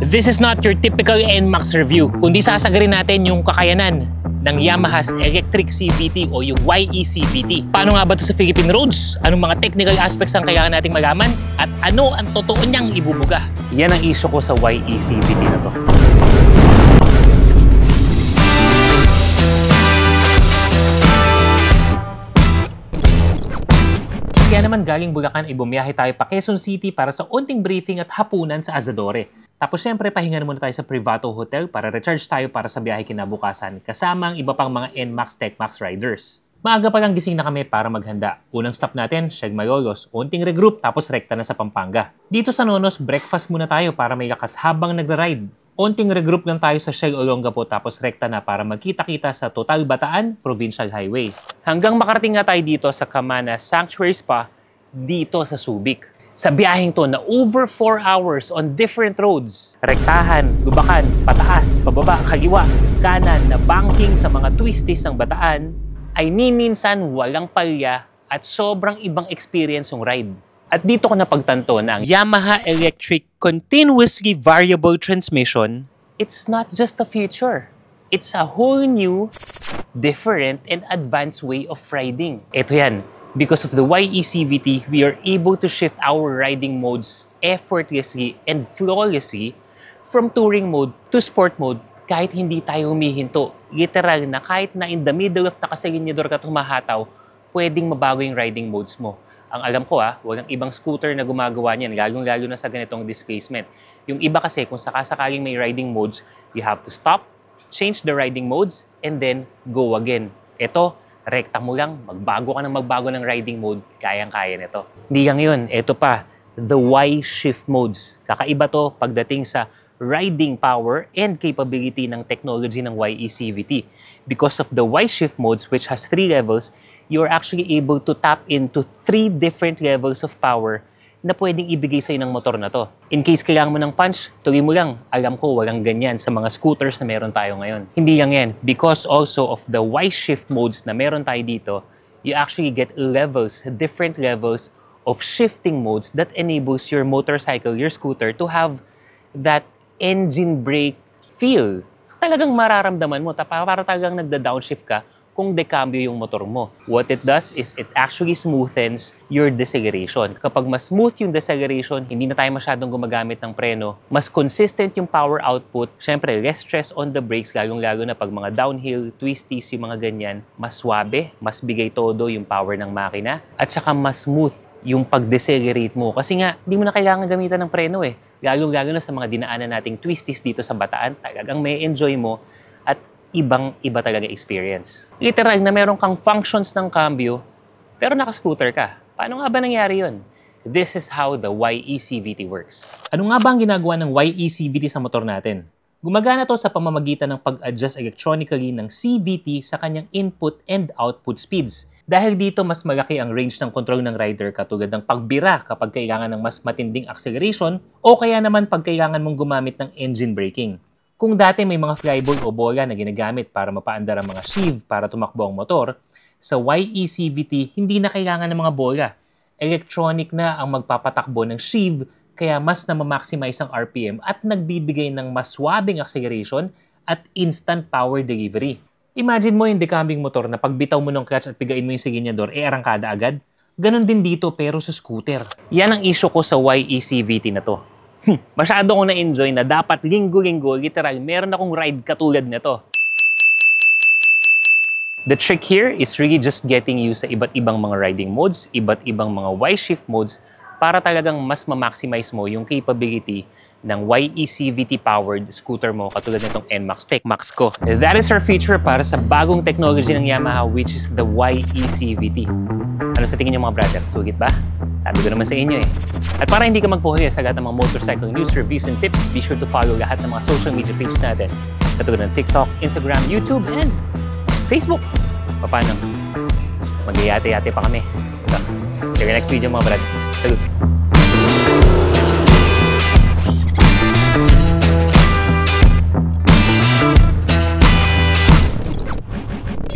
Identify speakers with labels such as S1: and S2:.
S1: This is not your typical NMAX review, kundi sasagarin natin yung kakayanan ng Yamaha's Electric CVT o yung YE CVT. Paano nga ba ito sa Philippine roads? Anong mga technical aspects ang kailangan nating malaman? At ano ang totoo niyang ibubuga? Yan ang issue ko sa YE CVT na to. Kaya naman galing Bulacan ay bumiyahe tayo pa Quezon City para sa unting briefing at hapunan sa Asadore. Tapos syempre pahinga muna tayo sa Privato Hotel para recharge tayo para sa biyahe kinabukasan kasama ang iba pang mga NMAX TechMax riders. Maaga pa lang gising na kami para maghanda. Unang stop natin, Siag Malolos, unting regroup tapos rekta na sa Pampanga. Dito sa Nonos, breakfast muna tayo para may lakas habang nagra-ride. Unting regroup lang tayo sa Siag Olongapo tapos rekta na para magkita-kita sa Total Bataan Provincial Highway. Hanggang makarating nga tayo dito sa Camana Sanctuary Spa dito sa Subic. Sa biyaheng to na over 4 hours on different roads, rektahan, lubakan, pataas, pababa, kaliwa, kanan na banking sa mga twisties ng Bataan, ay ni minsan walang palya at sobrang ibang experience yung ride. At dito ko napagtanto na ang Yamaha Electric Continuously Variable Transmission, it's not just a feature. It's a whole new, different, and advanced way of riding. Ito yan. Because of the YE CVT, we are able to shift our riding modes effortlessly and flawlessly from touring mode to sport mode kahit hindi tayo humihinto. Literal na kahit na in the middle of nakasalinyador ka tumahataw, pwedeng mabago yung riding modes mo. Ang alam ko walang ibang scooter na gumagawa niyan, lalong-lalo na sa ganitong displacement. Yung iba kasi, kung sakasakaling may riding modes, you have to stop, change the riding modes, and then go again. Ito, rekta mo lang, magbago ka ng riding mode, kayang-kaya nito. Hindi lang yun, ito pa, the Y shift modes. Kakaiba to pagdating sa riding power and capability ng technology ng YE CVT. Because of the Y shift modes, which has 3 levels, you're actually able to tap into 3 different levels of power na pwedeng ibigay sa'yo ng motor na to. In case kailangan mo ng punch, tuloy mo lang. Alam ko, walang ganyan sa mga scooters na meron tayo ngayon. Hindi lang yan. Because also of the Y-shift modes na meron tayo dito, you actually get different levels of shifting modes that enables your motorcycle, your scooter, to have that engine brake feel. Talagang mararamdaman mo, para talagang nagda-downshift ka kung decambio yung motor mo. What it does is it actually smoothens your deceleration. Kapag mas smooth yung deceleration, hindi na tayo masyadong gumagamit ng preno, mas consistent yung power output, syempre less stress on the brakes, lalong-lalo na pag mga downhill, twisties, yung mga ganyan, mas swabe, mas bigay todo yung power ng makina, at saka mas smooth yung pag-decelerate mo. Kasi nga, hindi mo na kailangan gamitan ng preno Lalo-lalo na sa mga dinaanan nating twisties dito sa Bataan, talagang may enjoy mo at ibang-iba talaga experience. Literal na meron kang functions ng cambio, pero naka-scooter ka. Paano nga ba nangyari yun? This is how the YE CVT works. Ano nga ba ang ginagawa ng YE CVT sa motor natin? Gumagana to sa pamamagitan ng pag-adjust electronically ng CVT sa kanyang input and output speeds. Dahil dito, mas malaki ang range ng control ng rider katulad ng pagbira kapag kailangan ng mas matinding acceleration o kaya naman pag kailangan mong gumamit ng engine braking. Kung dati may mga flyball o bola na ginagamit para mapaandar ang mga sheave para tumakbo ang motor, sa YE CVT hindi na kailangan ng mga bola. Electronic na ang magpapatakbo ng sheave kaya mas na-maximize ang RPM at nagbibigay ng mas swabing acceleration at instant power delivery. Imagine mo yung decambing motor na pagbitaw mo ng clutch at pigain mo yung silinyador, arangkada agad. Ganon din dito pero sa scooter. Yan ang issue ko sa YE CVT na to. Masyado ko na-enjoy na dapat linggo-linggo, literal, meron akong ride katulad nito. The trick here is really just getting used sa iba't ibang mga riding modes, iba't ibang mga Y-shift modes para talagang mas ma-maximize mo yung capability ng YE CVT powered scooter mo katulad nitong NMAX TechMax ko. That is our feature para sa bagong technology ng Yamaha, which is the YE CVT. Ano sa tingin niyo mga brother? Sugit ba? Sabi ko naman sa inyo At para hindi ka magpuhuli sa lahat ng mga motorcycle news, reviews, and tips, be sure to follow lahat ng mga social media page natin katulad ng TikTok, Instagram, YouTube, and Facebook. Paano? Mag-iate-ate pa kami. See you next video mga brad. Salut!